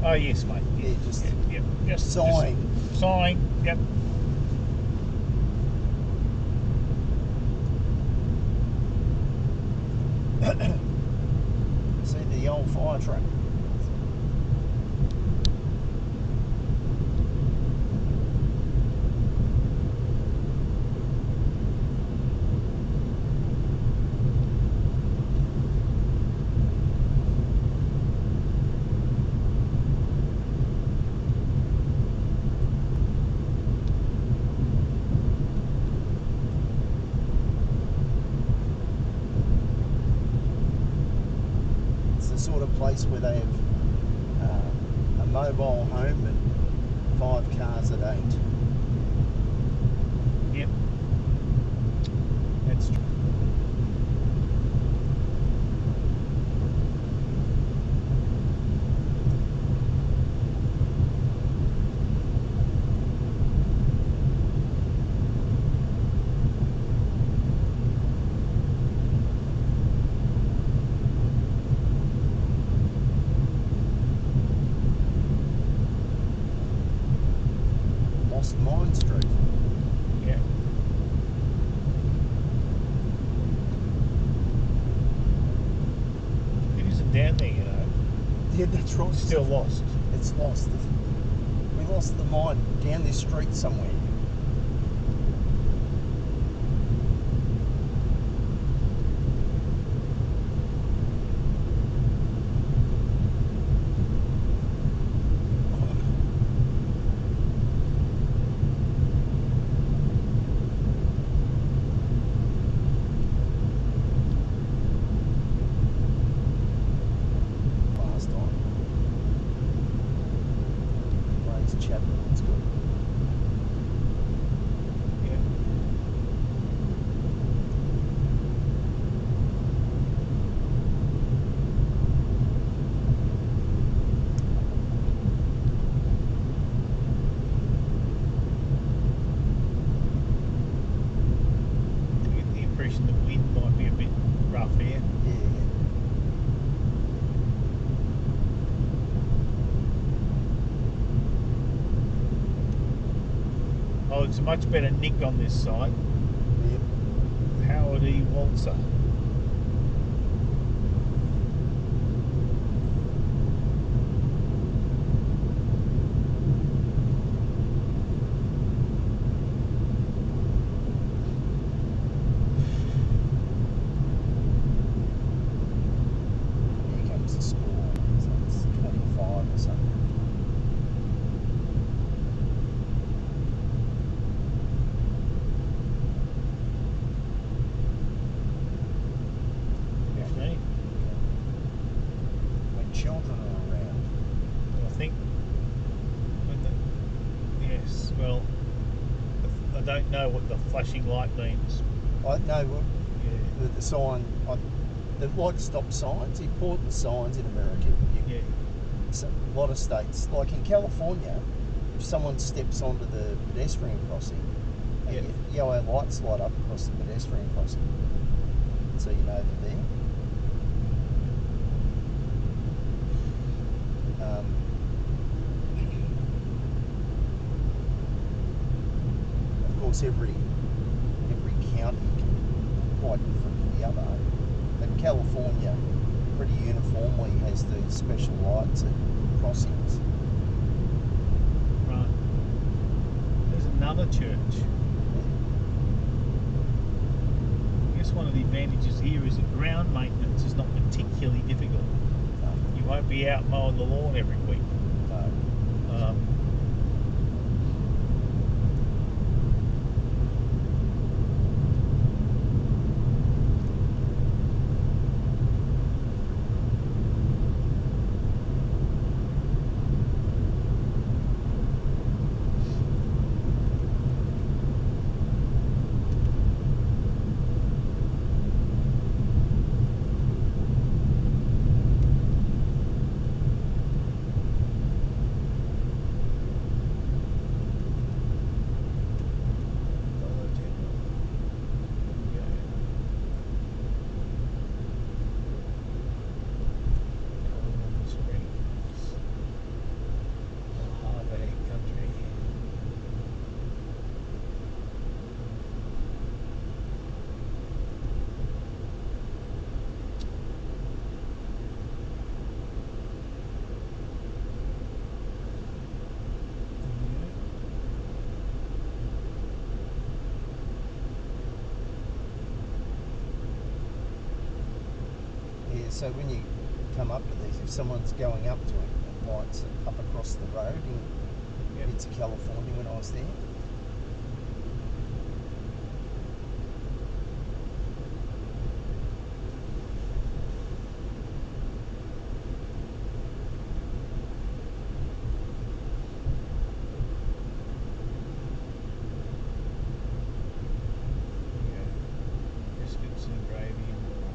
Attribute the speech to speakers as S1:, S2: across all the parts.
S1: Oh yes, mate.
S2: Yeah, just
S1: yep. Just
S2: sign.
S1: Just sign. Yep.
S2: See the old fire truck. Sort of place where they have a mobile home and 5 cars that ain't.
S1: Yep. That's true.
S2: Mine Street.
S1: Yeah. It isn't down there, you know.
S2: Yeah, that's right.
S1: It's still lost.
S2: It's lost. We lost the mine down this street somewhere.
S1: The wind might be a bit rough here.
S2: Yeah.
S1: Oh, it's a much better nick on this side.
S2: Yep.
S1: Coddiwomple.
S2: Children are around.
S1: I think yes, well, I don't know what the flashing light means.
S2: I know what
S1: Yeah.
S2: the sign, the light stop signs, important signs in America.
S1: Yeah.
S2: A lot of states, like in California, if someone steps onto the pedestrian crossing,
S1: Yeah.
S2: yellow lights light up across the pedestrian crossing, so you know they're there. Of course, every county can be quite different to the other, but California pretty uniformly has these special lights at crossings.
S1: Right. There's another church. I guess one of the advantages here is that ground maintenance is not particularly difficult. You won't be out mowing the lawn every week.
S2: Yeah, so when you come up to these, if someone's going up to it, it lights it up across the road in bits of California when I was there.
S1: Biscuits and gravy and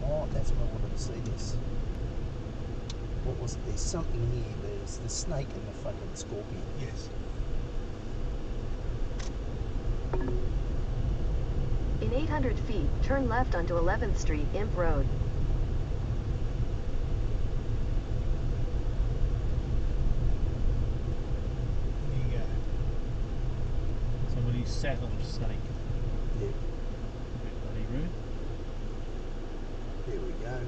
S2: Oh, that's what I wanted to see this. What was it? There's something here. There's the snake and the fucking scorpion.
S1: yes.
S3: In 800 feet, turn left onto 11th Street, Imp Road.
S1: There you go. Somebody sat on a snake.
S2: Yeah,
S1: Bit bloody rude.
S2: there we go.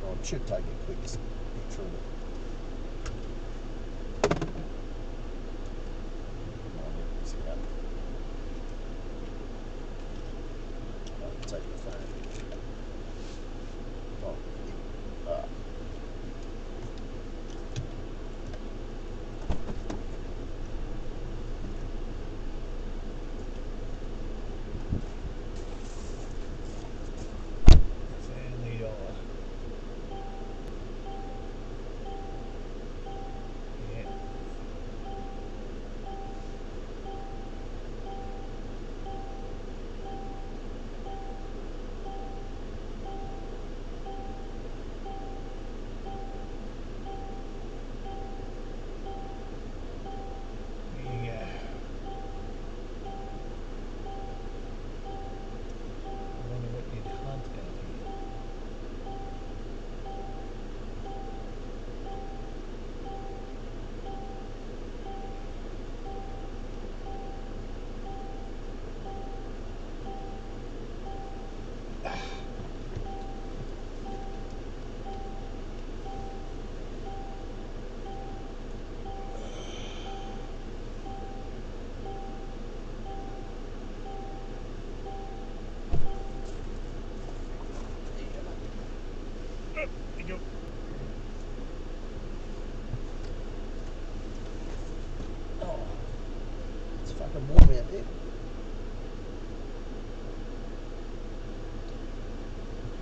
S2: Oh, it should take a quick picture of it. Oh, let's go. I'll take the phone. Oh, yeah.
S1: Family dollar. Yeah. There you go. I wonder what you'd hunt out here. There you go.
S2: Oh, it's fucking warm out there.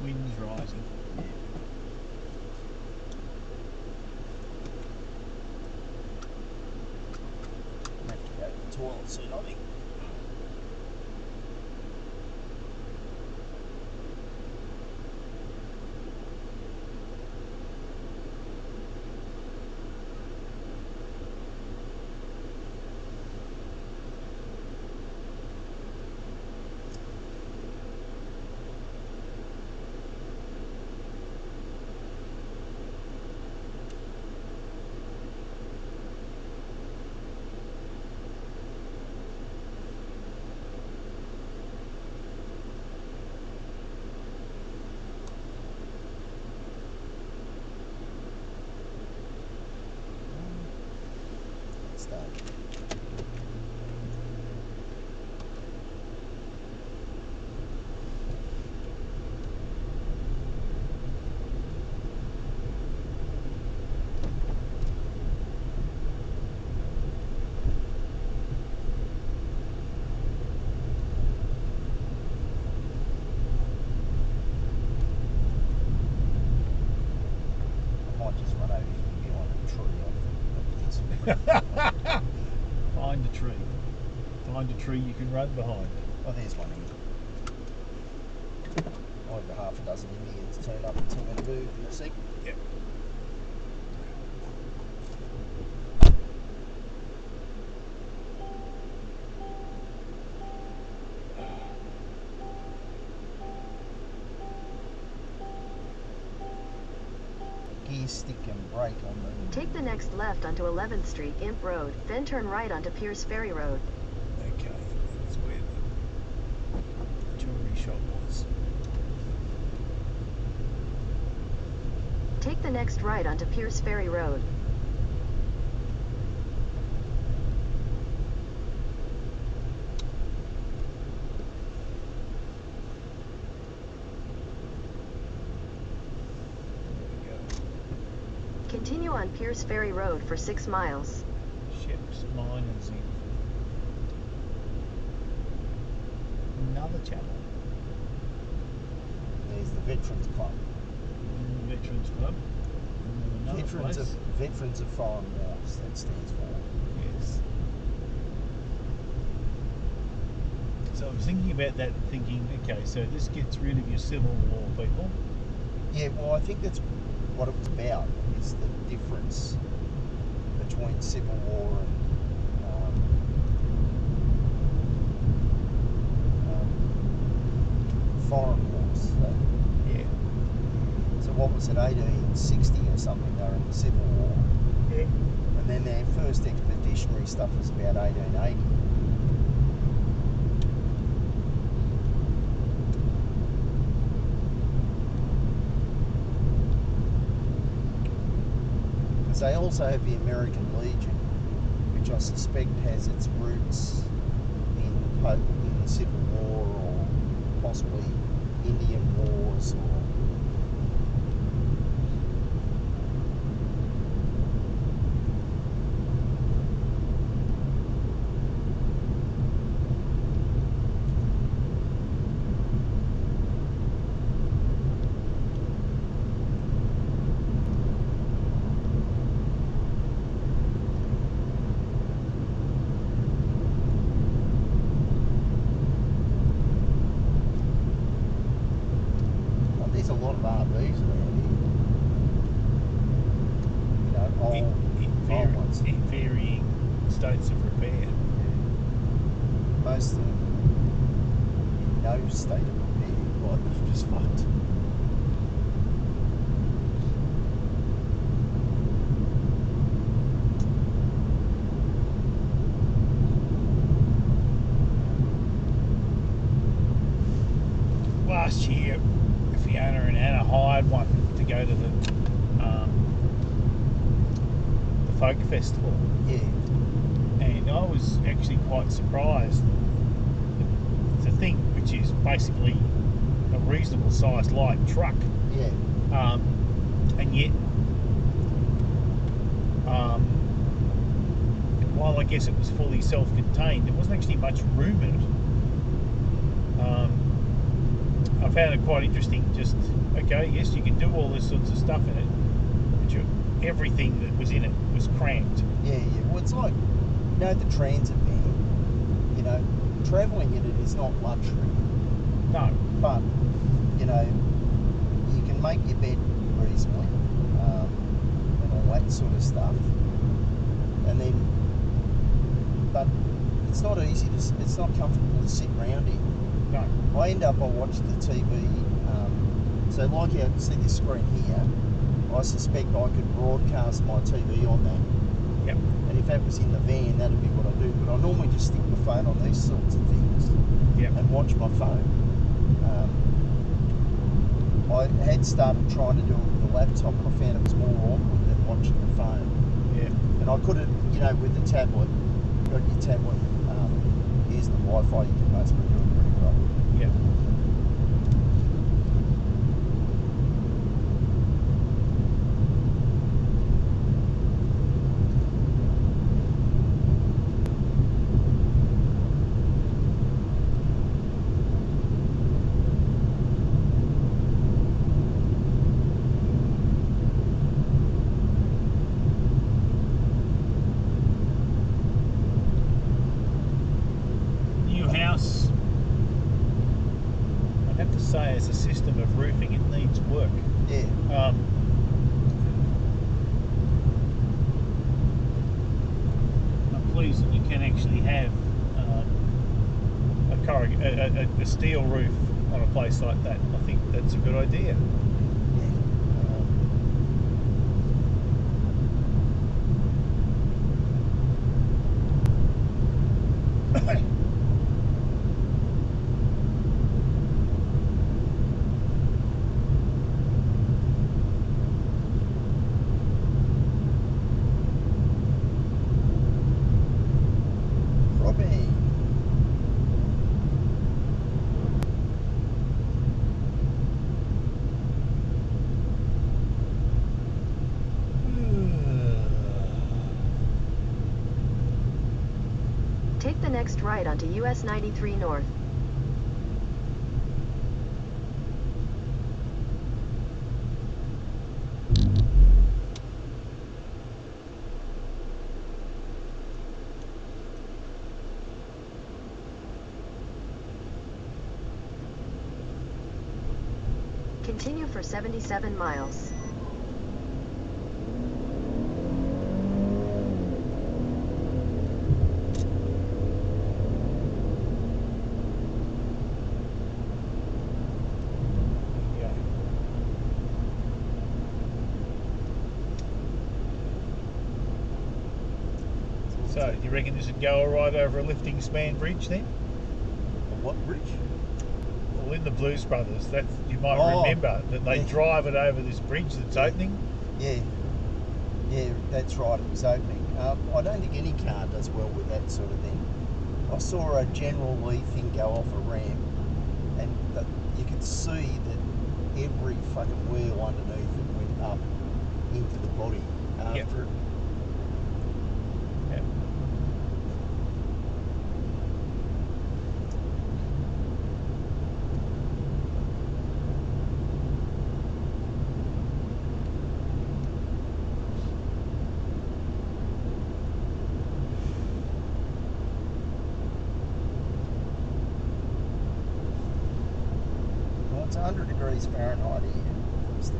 S1: Wind's rising.
S2: I have to go to the toilet soon, I think. Start. I might just run over here behind a tree.
S1: Find a tree. Find a tree you can run behind.
S2: Oh, there's one here. Over half a dozen Indians turn up and tell me to move in a sec.
S1: Yep.
S2: Gear stick and brake on the...
S3: Take the next left onto 11th Street, Imp Road, then turn right onto Pierce Ferry Road.
S1: Okay, that's where the jewelry shop was.
S3: Take the next right onto Pierce Ferry Road. Continue on Pierce Ferry Road for 6 miles.
S1: Ships, miners in. Another channel.
S2: There's the Veterans Club.
S1: Veterans Club. Another place.
S2: Veterans of Foreign Wars, that stands for.
S1: Yes. So I was thinking about that, thinking, okay, so this gets rid of your Civil War people.
S2: Yeah, well, I think that's what it was about, is the difference between Civil War and foreign wars. So,
S1: Yeah.
S2: so what was it, 1860 or something, they were in the Civil War.
S1: Yeah.
S2: And then their first expeditionary stuff was about 1880. They also have the American Legion, which I suspect has its roots in the Civil War or possibly Indian Wars or. There's a lot of RVs around here. Old ones.
S1: In varying states of repair.
S2: Most of them in no state of repair. Like, they're just fucked.
S1: Last year, Fiona and Anna hired one to go to the folk festival.
S2: Yeah.
S1: And I was actually quite surprised. It's a thing which is basically a reasonable sized light truck.
S2: Yeah.
S1: And yet, while I guess it was fully self-contained, there wasn't actually much room in it. I found it quite interesting. Just, okay, yes, you can do all this sorts of stuff in it, but everything that was in it was cramped.
S2: Yeah. Well, it's like, the transit van. Travelling in it is not luxury.
S1: No.
S2: But, you can make your bed reasonably, and all that sort of stuff. And then, but it's not easy it's not comfortable to sit around in.
S1: No.
S2: I watched the TV, so like you see this screen here, I suspect I could broadcast my TV on that.
S1: Yep.
S2: And if that was in the van, that'd be what I do. But I normally just stick my phone on these sorts of things.
S1: Yep.
S2: And watch my phone. I had started trying to do it with the laptop, and I found it was more awkward than watching the phone.
S1: Yeah.
S2: And I could have, with the tablet, got your tablet, here's the Wi-Fi, you can basically do it pretty well.
S1: Yeah. House, I'd have to say, as a system of roofing, it needs work.
S2: Yeah.
S1: I'm pleased that you can actually have a steel roof on a place like that. I think that's a good idea.
S3: next right onto US 93 North. Continue for 77 miles.
S1: Yeah. So, do you reckon this would go all right over a lifting span bridge then?
S2: What bridge?
S1: Well, in the Blues Brothers, that's, you might
S2: Oh,
S1: remember that they
S2: yeah.
S1: drive it over this bridge that's
S2: Yeah.
S1: opening.
S2: Yeah, yeah, that's right. It was opening. I don't think any car does well with that sort of thing. I saw a General Lee thing go off a ramp, and you could see that every fucking wheel underneath it went up into the body after
S1: Yep.
S2: it.
S1: Yeah.
S2: Well, it's 100 degrees Fahrenheit here still.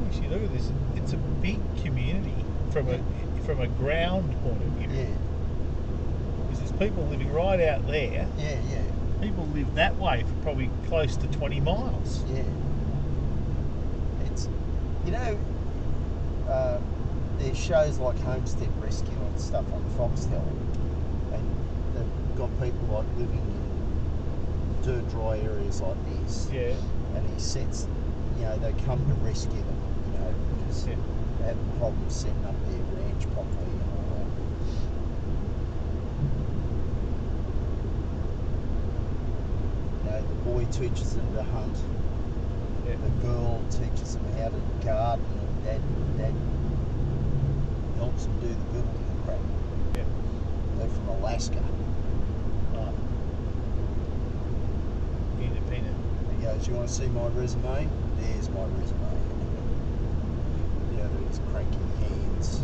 S1: Actually, look at this. It's a big community from a ground point of view.
S2: Yeah,
S1: Because there's people living right out there.
S2: yeah, yeah,
S1: People live that way for probably close to 20 miles.
S2: yeah. It's, you know, there's shows like Homestead Rescue and stuff on Foxtel, and they've got people like living in dirt dry areas like this,
S1: Yeah.
S2: and he sets, you know, they come to rescue them, you know, because
S1: Yeah.
S2: they have problems setting up their ranch properly and all that. You know, the boy teaches them to hunt,
S1: Yeah.
S2: the girl teaches them how to garden, and dad helps them do the building and crap.
S1: Yeah.
S2: They're from Alaska.
S1: Oh. Independent.
S2: He goes, "You want to see my resume? There's my resume." You know, these cranky hands.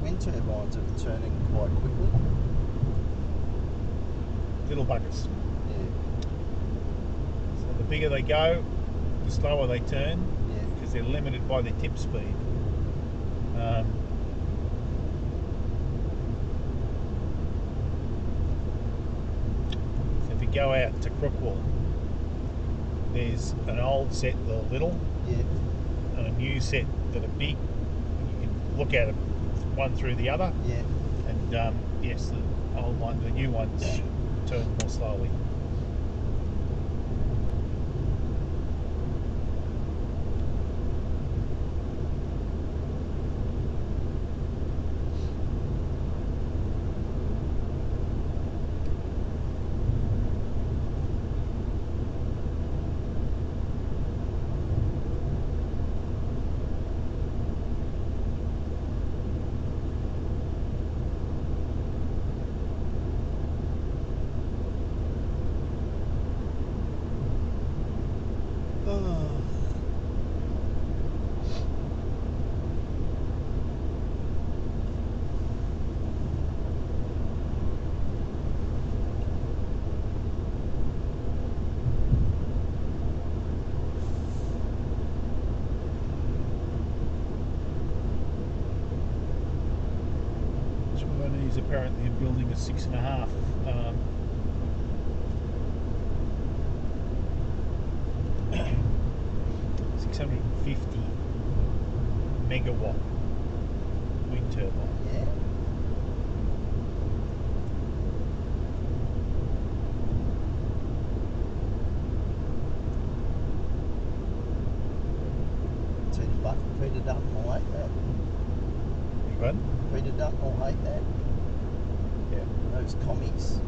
S2: wind turbines are turning quite quickly.
S1: Little buggers.
S2: Yeah,
S1: So the bigger they go, the slower they turn,
S2: yeah.
S1: because they're limited by their tip speed. So if you go out to Crookwell, there's an old set that are little
S2: Yeah,
S1: and a new set that are big. You can look at them one through the other,
S2: yeah.
S1: and yes, the new ones turn more slowly. Chinese apparently are building a 6.5 650 megawatt wind turbine.
S2: Yeah. Peter Dutton will hate that.
S1: You got it?
S2: Peter Dutton will hate that.
S1: Yeah.
S2: Those commies.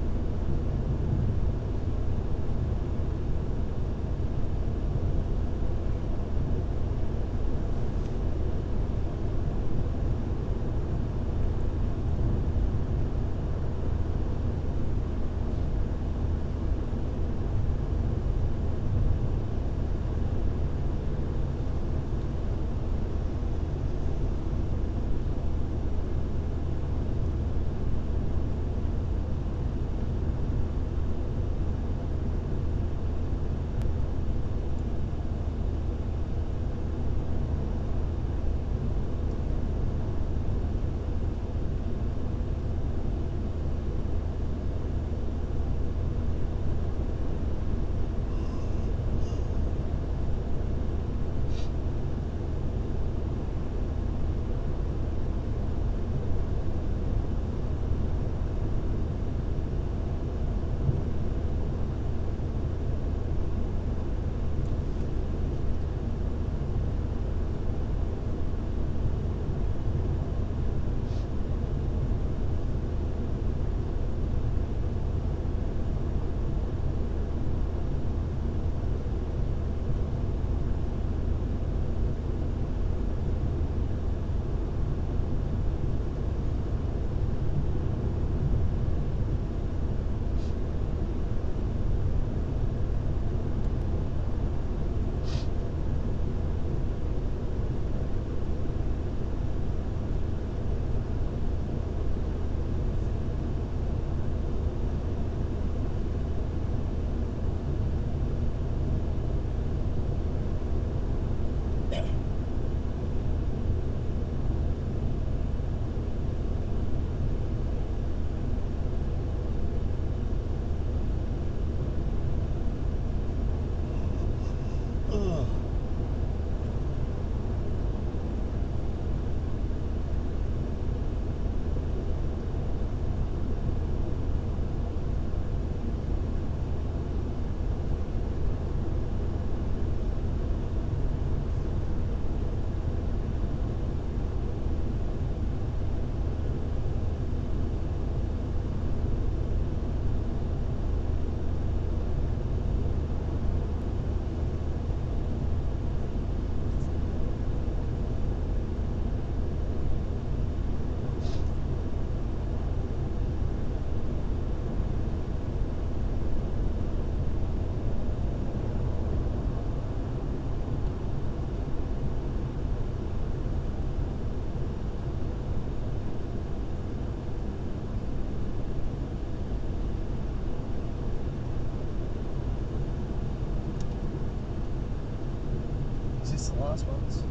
S2: this the last ones?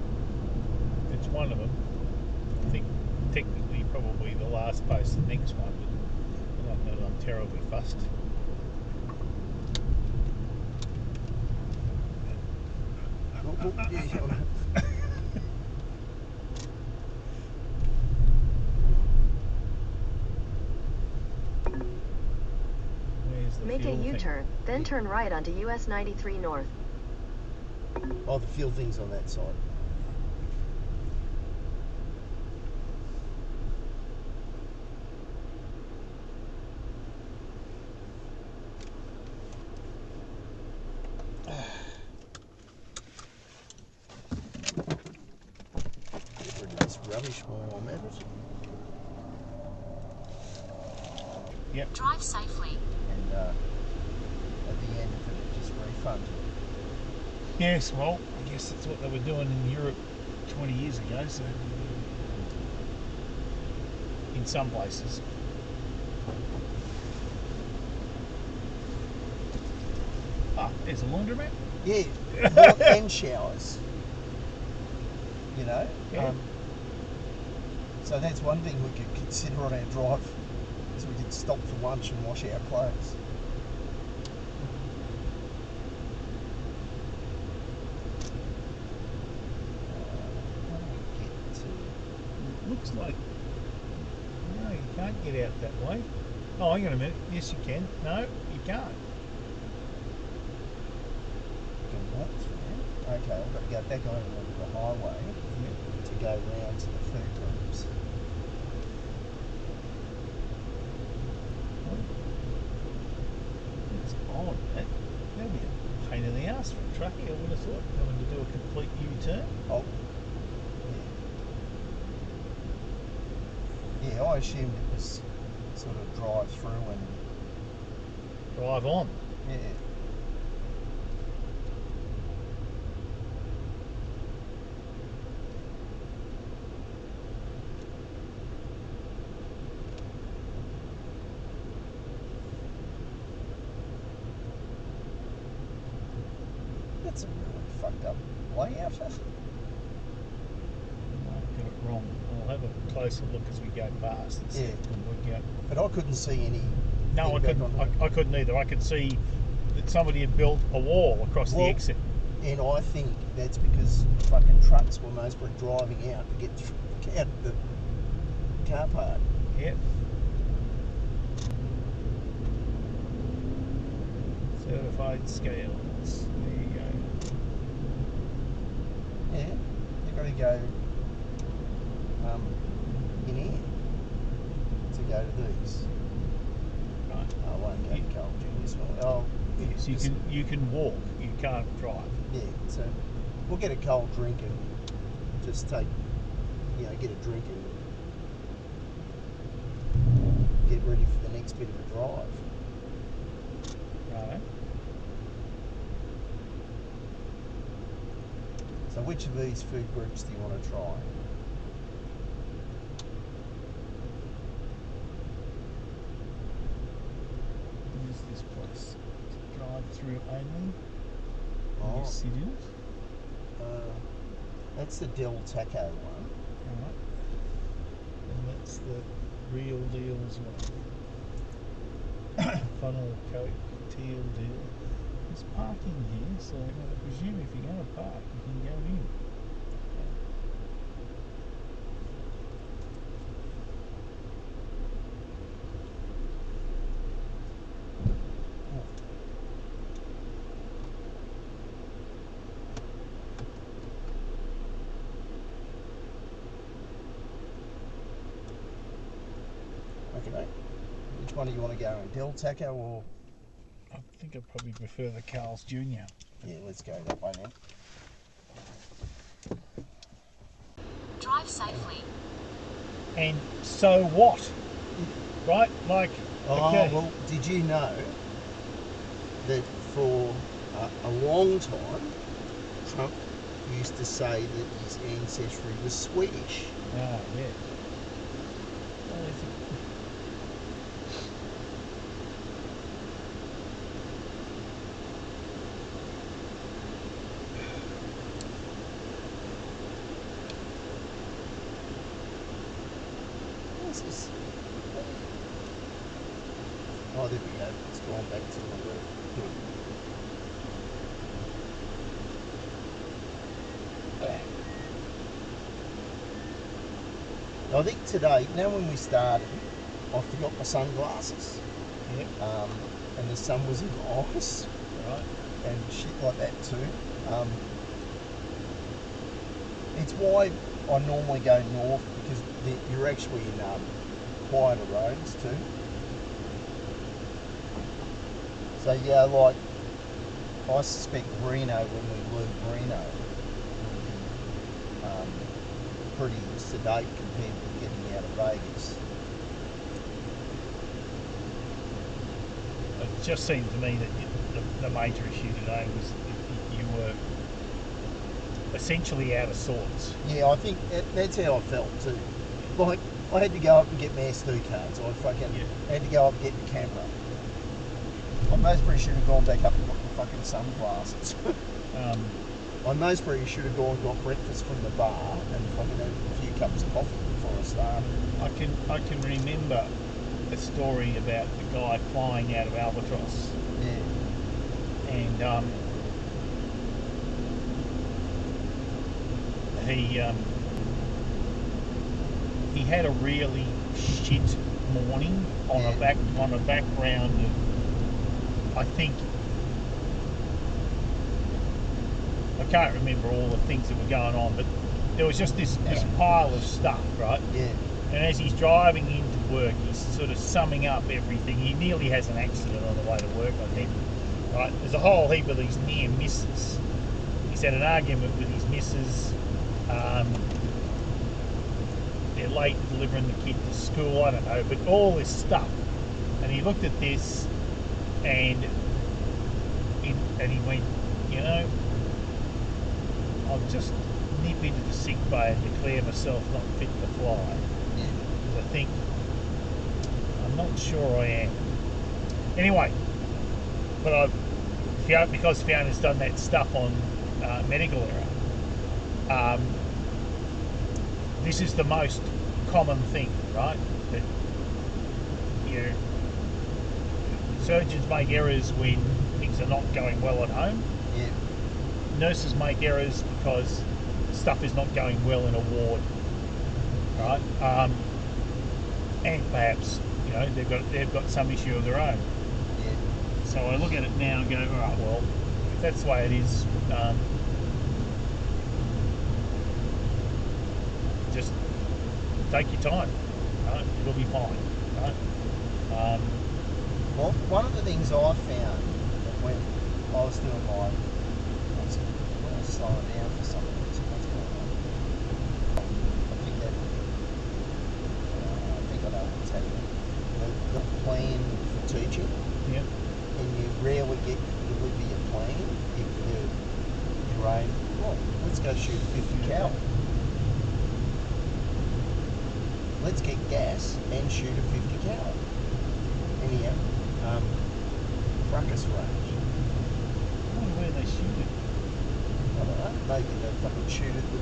S1: It's one of them. I think technically probably the last post, the next one, but not that I'm terribly fussed. Where's the
S3: Make a
S1: fuel thing?
S3: U-turn, then turn right onto US 93 North.
S2: Oh, the fuel thing's on that side. Get rid of this rubbish while I'm at it.
S1: Yep.
S3: Drive safely.
S2: And at the end of it, just refund it.
S1: Yes, well, I guess that's what they were doing in Europe 20 years ago, so in some places. Ah, there's a laundromat.
S2: Yeah, well, and showers. You know?
S1: Yeah.
S2: So that's one thing we could consider on our drive, is we could stop for lunch and wash our clothes. How do we get to...
S1: Looks like... No, you can't get out that way. Oh, hang on a minute. Yes, you can. No, you can't.
S2: We can walk through? Okay, I've got to go back over onto the highway to go round to the food groups.
S1: It's odd. That'd be a pain in the ass for a truckie, I would have thought, having to do a complete U-turn.
S2: Oh. Yeah, I assumed it was sort of drive through and...
S1: Drive on.
S2: Yeah. That's a really fucked up layout.
S1: I got it wrong. I'll have a closer look as we go past and see if we can work out.
S2: But I couldn't see any...
S1: No, I couldn't either. I could see that somebody had built a wall across the exit.
S2: And I think that's because fucking trucks were mostly driving out to get out of the car park.
S1: Yep. Certified scales. There you go.
S2: Yeah, you've got to go in here to go to these.
S1: Right.
S2: I won't go to Carl Junior's. Oh,
S1: Yes, you can walk. You can't drive.
S2: yeah. So we'll get a cold drink and just take, get a drink and get ready for the next bit of a drive.
S1: Right.
S2: So which of these food groups do you want to try?
S1: Use this place. Drive through only.
S2: Oh.
S1: You sit in it.
S2: That's the Del Taco one.
S1: Right. And that's the real deals one. Funnel Coke teal deal. There's parking here, so I presume if you're going to park, you can go in.
S2: Okay. Which one do you want to go in? Del Taco or...
S1: I think I'd probably prefer the Carl's Jr.
S2: Yeah, let's go that way then.
S3: Drive safely.
S1: And so what? Right? Like, okay.
S2: Well, did you know that for a long time, Trump used to say that his ancestry was Swedish?
S1: Ah, yeah. Well, is it?
S2: I think today, when we started, I forgot my sunglasses.
S1: Yeah.
S2: And the sun was in my eyes.
S1: Right.
S2: And shit like that too. It's why I normally go north, because you're actually in quieter roads too. So yeah, like I suspect Reno, when we leave Reno, will be pretty sedate compared to getting out of Vegas.
S1: It just seemed to me that the major issue today was that you were essentially out of sorts.
S2: Yeah, I think that's how I felt too. Like, I had to go up and get my SD cards. I had to go up and get the camera. I most probably should have gone back up and got my fucking sunglasses. I most probably should have gone and got breakfast from the bar and fucking had a few cups of coffee before I started.
S1: I can remember a story about the guy flying out of Albatross.
S2: Yeah.
S1: And he had a really shit morning on a background of, I think, I can't remember all the things that were going on, but there was just this pile of stuff, right?
S2: Yeah.
S1: And as he's driving into work, he's sort of summing up everything. He nearly has an accident on the way to work, I think. Right? There's a whole heap of these near misses. He's had an argument with his missus. They're late delivering the kid to school, I don't know, but all this stuff. And he looked at this and he went, you know, I'll just nip into the sick bay and declare myself not fit to fly. Because I think, I'm not sure I am. Anyway, but because Fiona's done that stuff on medical error, this is the most common thing, right? That surgeons make errors when things are not going well at home.
S2: Yeah.
S1: Nurses make errors because stuff is not going well in a ward, right? And perhaps they've got some issue of their own.
S2: Yeah.
S1: So I look at it now and go, all right, well, if that's the way it is, just take your time, right? It'll be fine, right?
S2: Well, one of the things I found when I was doing I was slowing down for some reason. What's going on? I think I know what's happening. The plan for teaching.
S1: Yeah.
S2: And you rarely get to deliver your plan if you're aim, well, let's go shoot a 50 cal. Let's get gas and shoot a 50 cal. Anyhow, ruckus range.
S1: I wonder where they shoot it.
S2: I don't know, maybe they fucking shoot at the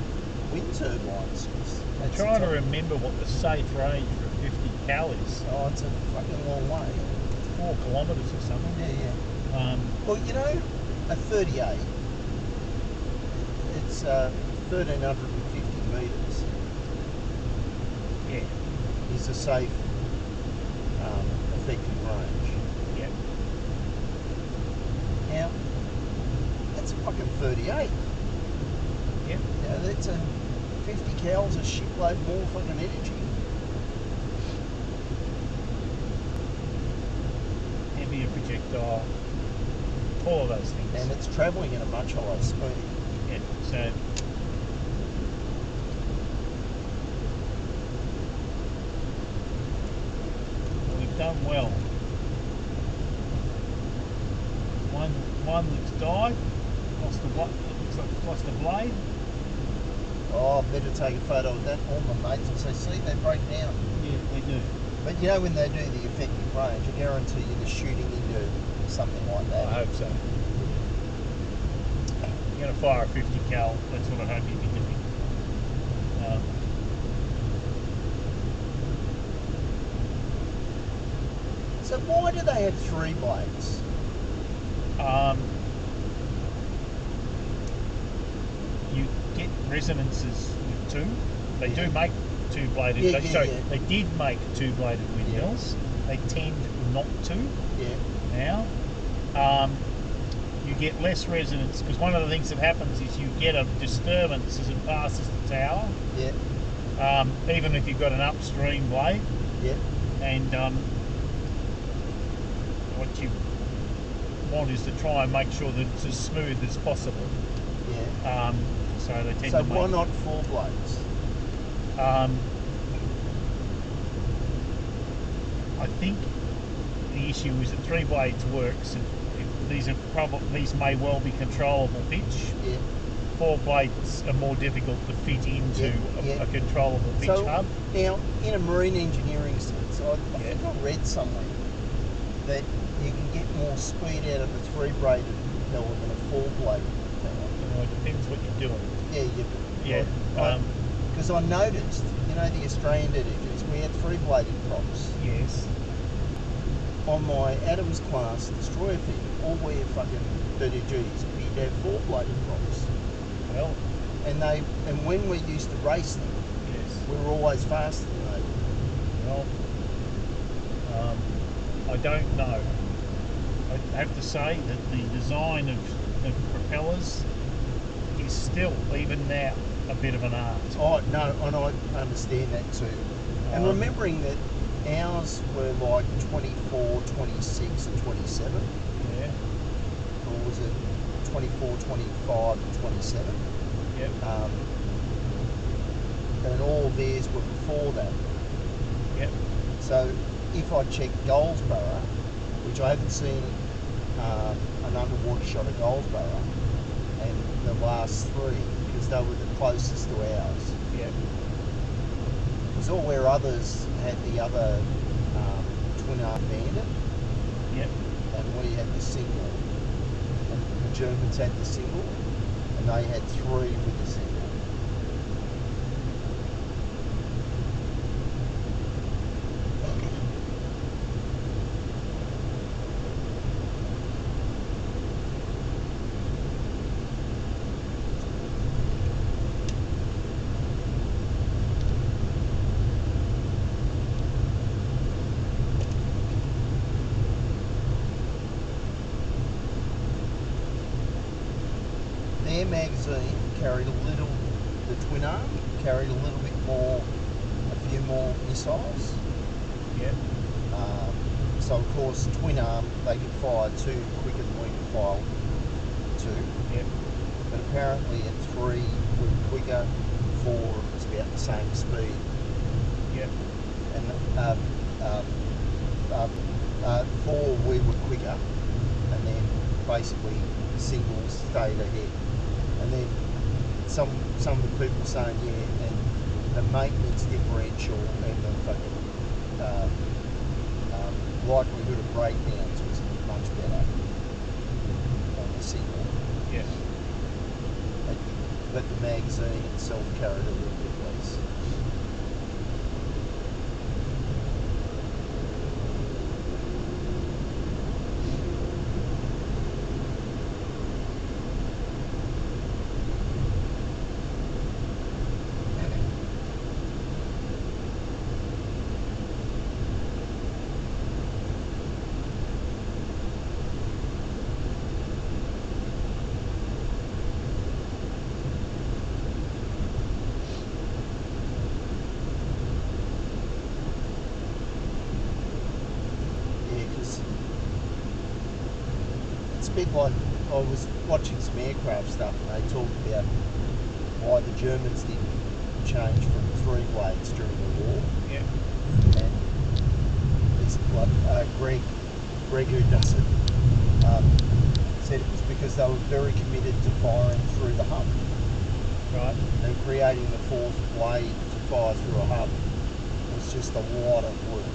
S2: wind turbines.
S1: I'm trying to remember what the safe range for a 50 cal is.
S2: Oh, it's a fucking long way.
S1: 4 kilometres or something.
S2: Yeah. Well, you know, a 38, it's 1,350 metres.
S1: Yeah.
S2: Is a safe, effective range.
S1: Yeah.
S2: Now, that's a fucking 38.
S1: Yeah.
S2: Yeah, that's a 50 cals, a shitload more fucking energy.
S1: Heavier projectile, all of those things.
S2: And it's travelling at a much higher speed.
S1: Yeah, so we've done well. One that's died, lost the looks like it's lost a blade.
S2: Oh, I better take a photo of that. All my mates will say, see, they break down.
S1: Yeah, they do.
S2: But you know, when they do the effective range, I guarantee you they're shooting into something like that.
S1: I hope so. You're going to fire a 50 cal, that's what I hope you'll be doing.
S2: So why do they have 3 blades?
S1: You get resonances with 2. They do make two-bladed.
S2: Yeah,
S1: They did make two-bladed windmills. They tend not to now. You get less resonance because one of the things that happens is you get a disturbance as it passes the tower. Even if you've got an upstream blade. And what you want is to try and make sure that it's as smooth as possible. So they tend to make.
S2: So why not 4 blades?
S1: I think the issue is that 3 blades works. These may well be controllable pitch. 4 blades are more difficult to fit into a controllable pitch hub.
S2: Now, in a marine engineering sense, I think I read somewhere that you can get more speed out of a 3-bladed propeller than a 4-bladed propeller.
S1: It depends what you're doing.
S2: Because I noticed, you know, the Australian DDGs, we had 3-bladed props.
S1: Yes.
S2: On my Adams class destroyer thing, all we had fucking DDGs, we'd have 4-bladed props.
S1: Well.
S2: And when we used to race them, we were always faster than they were.
S1: Well, I don't know. I have to say that the design of propellers is still, even now, a bit of an art.
S2: Oh, no, and I understand that too. And remembering that ours were like 24, 26 and 27. Or was it 24, 25 and 27? And all of theirs were before that. So if I check Goldsboro, which I haven't seen an underwater shot of Goldsboro, and the last 3, because they were the closest to ours. Because all where others had the other twin-arm Bandit, and we had the single, and the Germans had the single, and they had 3 with the single. Their magazine carried the twin arm carried a little bit more, a few more missiles. So of course, twin arm, they could fire 2 quicker than we could fire 2. But apparently at 3 we were quicker, 4 was about the same speed. And 4 we were quicker, and then basically singles stayed ahead. And then some of the people saying, and the maintenance differential and the fucking likelihood of breakdowns was much better on the single. But the magazine itself carried a little bit less. It's a bit like, I was watching some aircraft stuff and they talked about why the Germans didn't change from 3 blades during the war. And this Greg who does it, said it was because they were very committed to firing through the hub. And creating the 4th blade to fire through a hub was just a lot of work.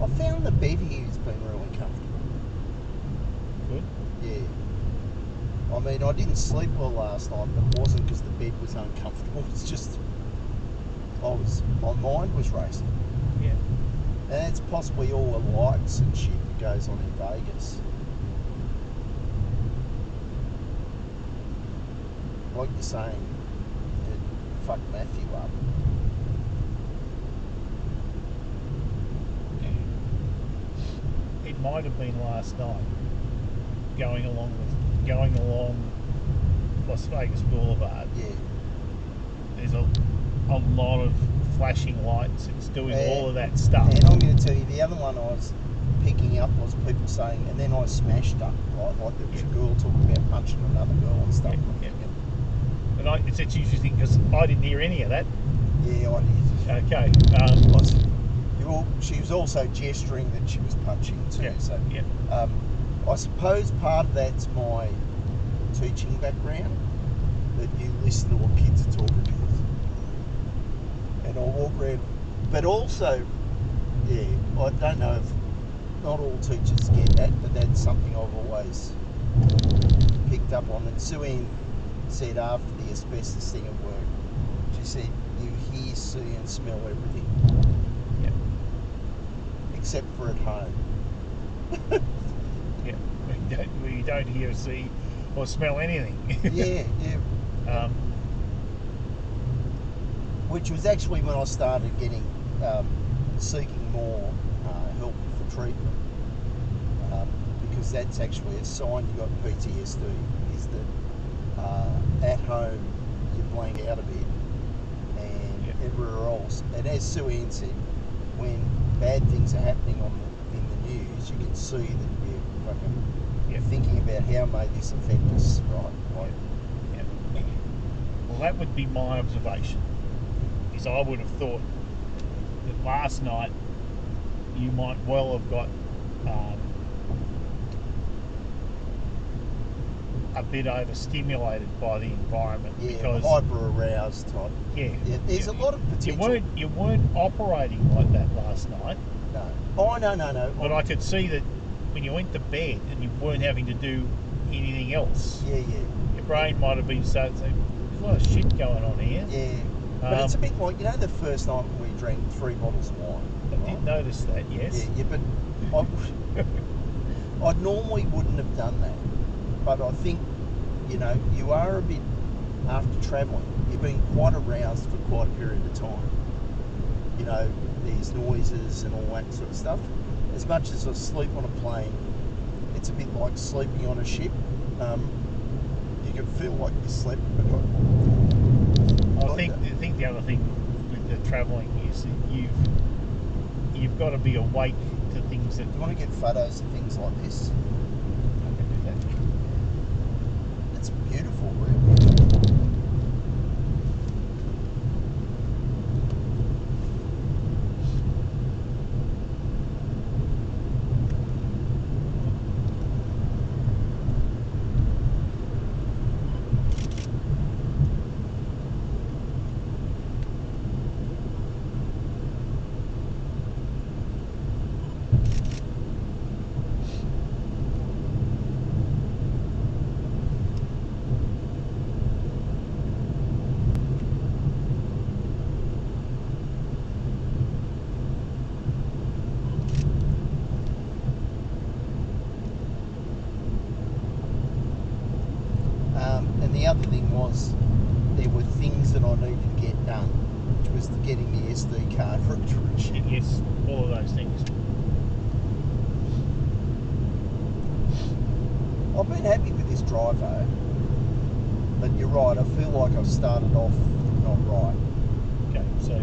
S2: I found the bed here has been really comfortable.
S1: Good.
S2: Yeah. I mean, I didn't sleep well last night, but it wasn't because the bed was uncomfortable. It's just my mind was racing.
S1: Yeah.
S2: And it's possibly all the lights and shit that goes on in Vegas. Like you're saying, it fucked Matthew up.
S1: It might have been last night, going along Las Vegas Boulevard.
S2: Yeah.
S1: There's a lot of flashing lights. It's doing all of that stuff.
S2: And I'm going to tell you, the other one I was picking up was people saying, and then I smashed up, right? Like there was a girl talking about punching another girl and stuff.
S1: Yeah. And it's interesting because I didn't hear any of that.
S2: Yeah, I did.
S1: Okay.
S2: She was also gesturing that she was punching too.
S1: Yeah,
S2: So
S1: yeah.
S2: I suppose part of that's my teaching background, that you listen to what kids are talking about. And I'll walk around. But also, yeah, I don't know if not all teachers get that, but that's something I've always picked up on. And Sue-Ann said after the asbestos thing at work, she said, you hear, see and smell everything.
S1: Yeah.
S2: Except for at home.
S1: Yeah. We don't hear, see, or smell anything.
S2: Yeah. Which was actually when I started getting seeking more help for treatment, because that's actually a sign you got PTSD. Is that at home you blank out a bit, and everywhere else. And as Sue-Ann said, when bad things are happening in the news, you can see that you're fucking thinking about how may this affect us, right?
S1: Yeah. Well, that would be my observation. Is I would have thought that last night you might well have got a bit overstimulated by the environment, because
S2: hyper aroused type.
S1: Yeah,
S2: there's a lot of potential.
S1: You weren't operating like that last night.
S2: No. Oh no.
S1: But I could see that when you went to bed and you weren't having to do anything else.
S2: Yeah.
S1: Your brain might have been saying, there's a lot of shit going on here.
S2: Yeah. But it's a bit like, you know, the first night we drank 3 bottles of wine.
S1: I did notice that, yes.
S2: Yeah, but I normally wouldn't have done that. But I think, you know, you are a bit, after travelling, you've been quite aroused for quite a period of time. You know, these noises and all that sort of stuff. As much as I sleep on a plane, it's a bit like sleeping on a ship. You can feel like you slept, but
S1: I think the other thing with the travelling is that you've got to be awake to things that.
S2: Do you want to get photos of things like this?
S1: I can do that.
S2: It's beautiful, really. And the other thing was, there were things that I needed to get done, which was getting the SD card retrieved.
S1: Yes, all of those things.
S2: I've been happy with this drive though, but you're right, I feel like I've started off not right.
S1: Okay, so.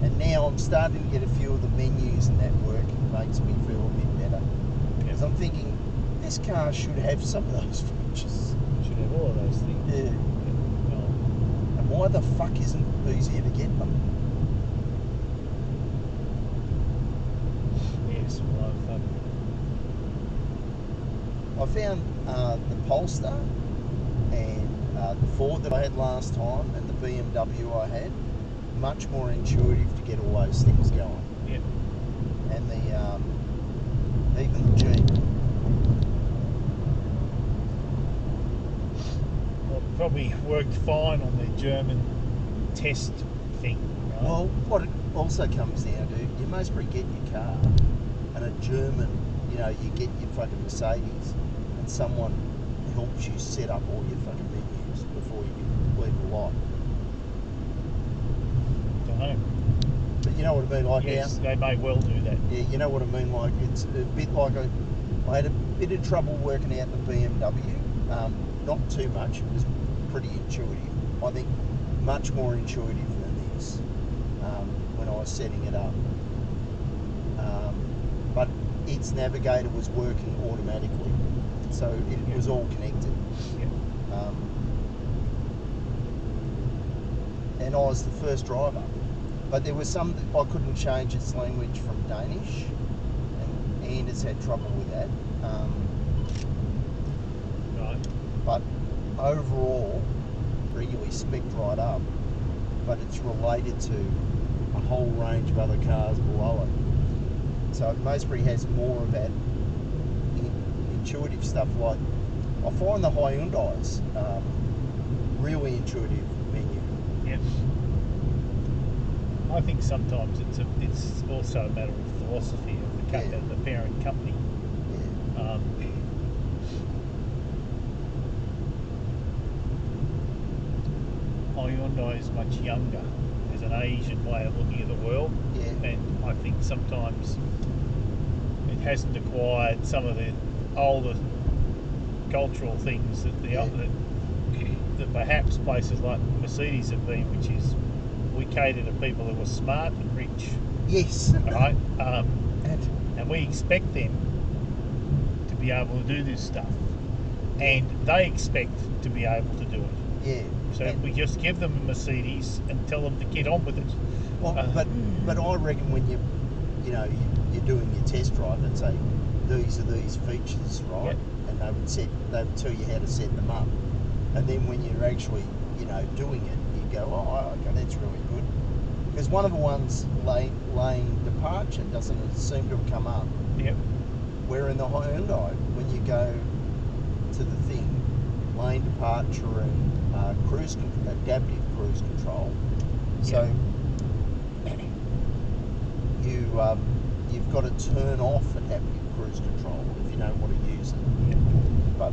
S2: And now I'm starting to get a few of the menus and that work. It makes me feel a bit better. Because I'm thinking, this car should have some of those features.
S1: Should have all of those things.
S2: Yeah.
S1: Well,
S2: And why the fuck isn't it easier to get them?
S1: yes, well,
S2: I found the Polestar and the Ford that I had last time and the BMW I had much more intuitive to get all those things going.
S1: yeah. probably worked fine on their German test thing. Right?
S2: Well, what it also comes down to, you most probably get your car and a German, you know, you get your fucking Mercedes and someone helps you set up all your fucking menus before you leave the lot.
S1: Don't know.
S2: But you know what I mean? Like
S1: Yes,
S2: now,
S1: they may well do that.
S2: yeah, you know what I mean? Like it's a bit like I had a bit of trouble working out the BMW. Not too much. It was pretty intuitive. I think much more intuitive than this when I was setting it up. But its navigator was working automatically, so it was all connected.
S1: Yeah.
S2: And I was the first driver. But there was some that I couldn't change its language from Danish, and Anders had trouble with that.
S1: Right.
S2: But overall, really spec'd right up. But it's related to a whole range of other cars below it. So Mosebury has more of that intuitive stuff. Like I find the Hyundai's really intuitive menu.
S1: Yep. I think sometimes it's also a matter of philosophy of the parent company.
S2: Yeah.
S1: Hyundai is much younger. There's an Asian way of looking at the world,
S2: Yeah.
S1: and I think sometimes it hasn't acquired some of the older cultural things that that perhaps places like Mercedes have been, which is we cater to people who are smart and rich,
S2: Yes.
S1: right?
S2: And
S1: And we expect them to be able to do this stuff, and they expect to be able to do it.
S2: yeah.
S1: So
S2: And-
S1: we just give them a Mercedes and tell them to get on with it.
S2: Well, but I reckon when you're doing your test drive and say these are these features, right?
S1: Yep.
S2: And they would tell you how to set them up, and then when you're actually doing it, you go, oh, okay, that's really good. Because one of the ones lane departure doesn't seem to have come up.
S1: Yep.
S2: Where in the Hyundai, when you go to the thing, lane departure and adaptive cruise control. So you've got to turn off adaptive cruise control if you don't want to use it.
S1: Yep.
S2: But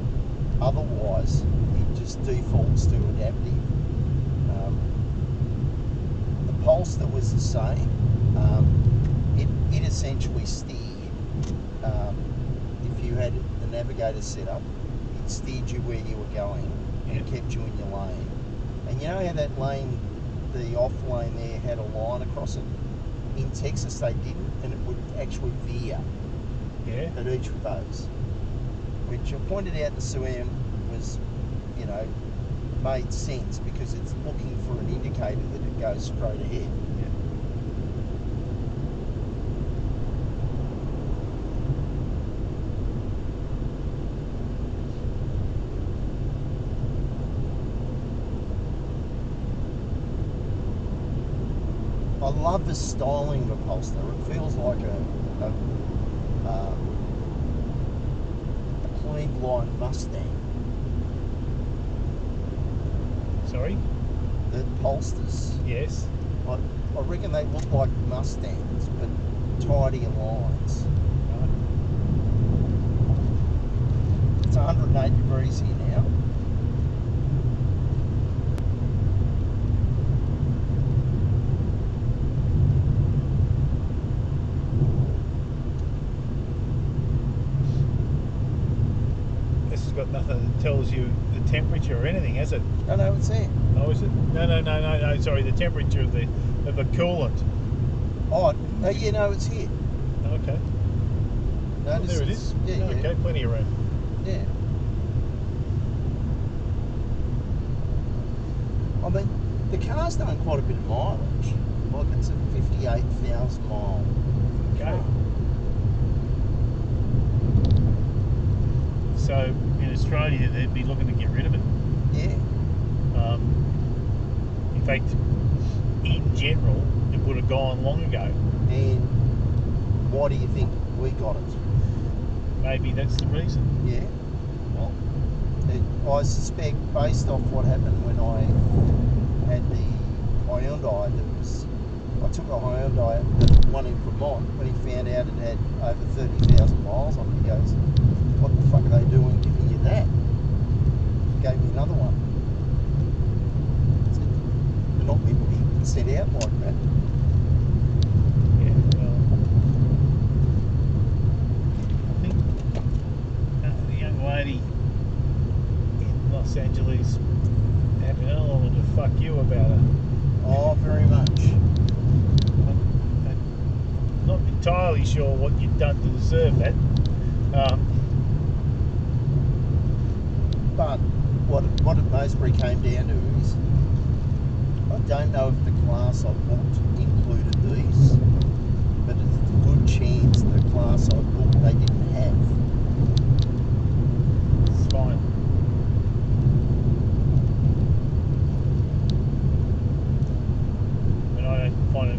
S2: otherwise, it just defaults to adaptive. The Polestar was the same. It essentially steered. If you had the navigator set up, it steered you where you were going and kept you in your lane. And you know how that lane, the off lane there, had a line across it? In Texas they didn't, and it would actually veer at each of those. Which I pointed out to Suam was, made sense because it's looking for an indicator that it goes straight ahead. I love the styling of the Polestar. It feels like a clean line Mustang.
S1: Sorry?
S2: The Polestars,
S1: Yes.
S2: I reckon they look like Mustangs, but tidier lines.
S1: Right.
S2: It's 108 degrees here now.
S1: This has got nothing that tells you the temperature or anything, has it?
S2: No, it's there.
S1: Oh, is it? No. Sorry, the temperature of the coolant.
S2: Oh, no, it's here.
S1: Okay.
S2: No,
S1: Oh, there it is.
S2: Yeah,
S1: Okay, plenty of room.
S2: yeah. I mean, the car's done quite a bit of mileage. Like it's a 58,000 mile.
S1: Okay. So in Australia, they'd be looking to get rid of it.
S2: Yeah.
S1: In fact, in general, it would have gone long ago.
S2: And why do you think we got it?
S1: Maybe that's the reason.
S2: Yeah. Well, I suspect, based off what happened when I had the Hyundai, I took a Hyundai, the one in Vermont, when he found out it had over 30,000 miles on it. He goes, "What the fuck are they doing giving you that?" He gave me another one. I said, "They're not meant to be set out like that."
S1: Yeah, well, I think the young lady in Los Angeles had an element to fuck you about her.
S2: Oh, very much.
S1: I'm not entirely sure what you'd done to deserve that.
S2: But what it mostly came down to is, I don't know if the class I booked included these, but it's a good chance the class I booked they didn't have.
S1: It's fine. I mean, I don't find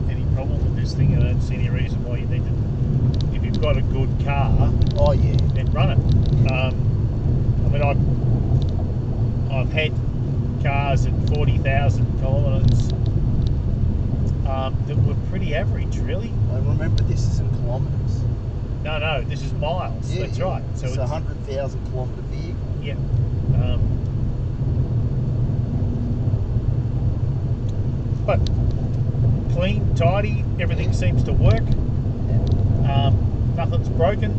S1: any problem with this thing. I don't see any reason why you need to. If you've got a good car,
S2: Oh yeah,
S1: then run it. I mean, I've had cars at 40,000 kilometres that were pretty average, really.
S2: I remember this isn't kilometres.
S1: No, this is miles.
S2: Yeah,
S1: That's
S2: yeah.
S1: right. So
S2: it's a 100,000 kilometre vehicle.
S1: yeah. But clean, tidy, everything seems to work.
S2: Yeah.
S1: Nothing's broken.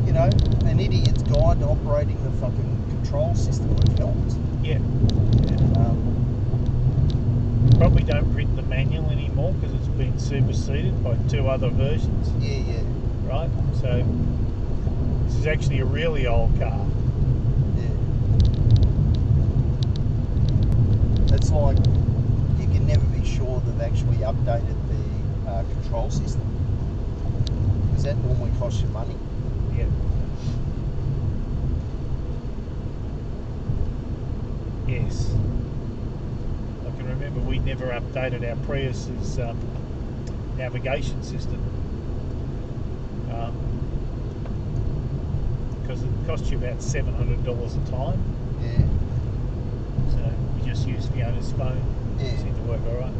S2: You know, an idiot's guide to operating the fucking control system would have helped.
S1: Yeah.
S2: Um,
S1: Probably don't print the manual anymore because it's been superseded by 2 other versions,
S2: yeah.
S1: right? So this is actually a really old car.
S2: Yeah. It's like you can never be sure they've actually updated the control system, because that normally costs you money.
S1: Yeah. Yes. I can remember we never updated our Prius's navigation system because it cost you about $700 a time.
S2: Yeah.
S1: So we just used Fiona's phone.
S2: Yeah.
S1: It seemed to work all right.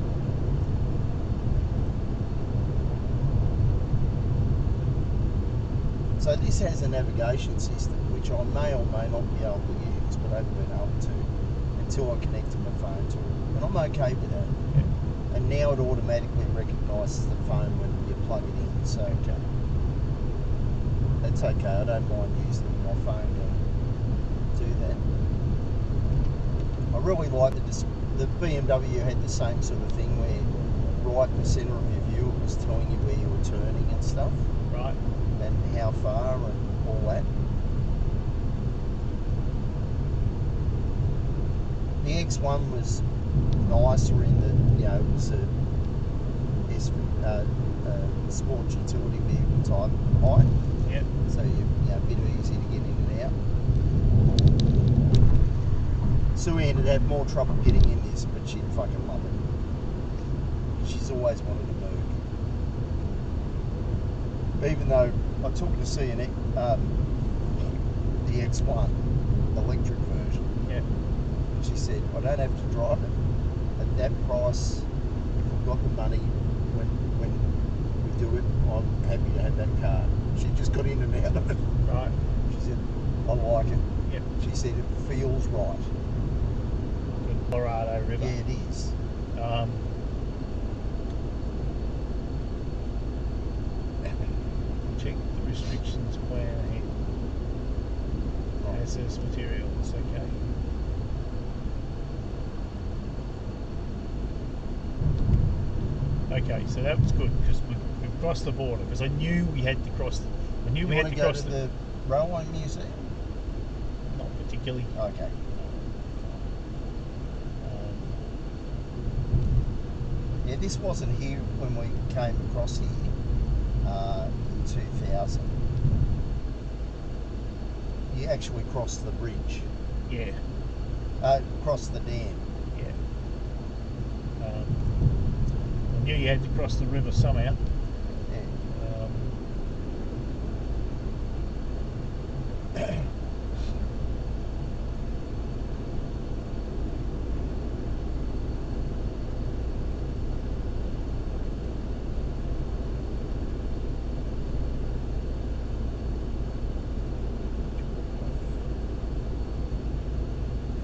S2: So this has a navigation system which I may or may not be able to use, but I haven't been able to until I connected my phone to it. And I'm okay with that.
S1: Yeah.
S2: And now it automatically recognises the phone when you plug it in, so
S1: Okay.
S2: that's okay. I don't mind using my phone to do that. I really like the BMW had the same sort of thing where right in the centre of your view it was telling you where you were turning and stuff,
S1: Right.
S2: and how far and all that. The X1 was nicer in that, it was a sports utility vehicle type height,
S1: Yeah.
S2: so a bit easy to get in and out. Sue ended had more trouble getting in this, but she'd fucking love it. She's always wanted to move. Even though I took her to see the X1 electric version.
S1: Yeah.
S2: She said, "I don't have to drive it. At that price, if I've got the money, when we do it, I'm happy to have that car." She just got in and out of it.
S1: Right.
S2: She said, "I like it."
S1: Yeah.
S2: She said, "It feels right."
S1: The Colorado River.
S2: Yeah, it is.
S1: Check the restrictions plan ahead.
S2: Right.
S1: Access materials, okay. Okay, so that was good because we've crossed the border because I knew we had to cross. I knew
S2: You
S1: we had
S2: want
S1: to
S2: to go
S1: cross
S2: to the Railway Museum?
S1: Not particularly.
S2: Okay. Yeah, this wasn't here when we came across here in 2000. You actually crossed the bridge,
S1: Yeah,
S2: crossed the dam.
S1: yeah. I knew you had to cross the river somehow.
S2: Yeah.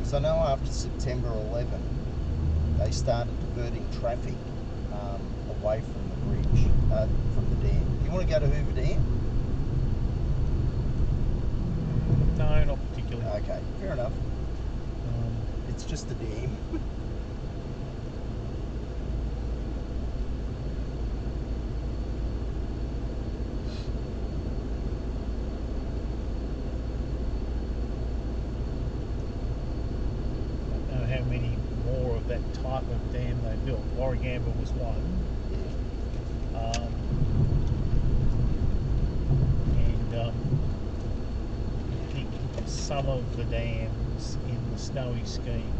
S2: Because I know after September 11, they started diverting traffic away from the bridge, from the dam. Do you want to go to Hoover Dam?
S1: No, not particularly.
S2: Okay, fair enough. It's just the dam.
S1: How many more of that type of dam they built. Warragamba was one. I think some of the dams in the Snowy scheme